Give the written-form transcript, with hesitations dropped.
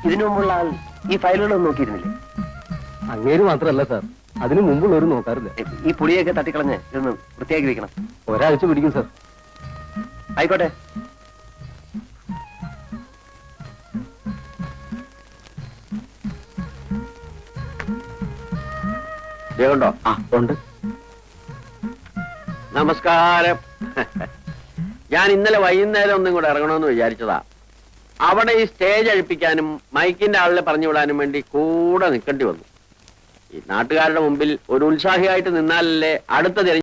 ഇതിനു മുമ്പുള്ള ആൾ ഈ ഫയലുകളൊന്നും നോക്കിയിരുന്നില്ലേ? അങ്ങേര് മാത്രമല്ല സാർ, അതിനു മുമ്പുള്ളവരും നോക്കാറില്ല. ഈ പുളിയൊക്കെ തട്ടിക്കളഞ്ഞ് ഇതൊന്ന് വൃത്തിയാക്കി വെക്കണം. ഒരാഴ്ച പിടിക്കും സാർ. ആയിക്കോട്ടെ. ണ്ടോ? ആ ഉണ്ട്. നമസ്കാരം. ഞാൻ ഇന്നലെ വൈകുന്നേരം ഒന്നും കൂടെ ഇറങ്ങണമെന്ന് വിചാരിച്ചതാ. അവിടെ ഈ സ്റ്റേജ് അഴിപ്പിക്കാനും മൈക്കിന്റെ ആളിനെ പറഞ്ഞു വിടാനും വേണ്ടി കൂടെ നിൽക്കേണ്ടി വന്നു. ഈ നാട്ടുകാരുടെ മുമ്പിൽ ഒരു ഉത്സാഹിയായിട്ട് നിന്നാലല്ലേ അടുത്ത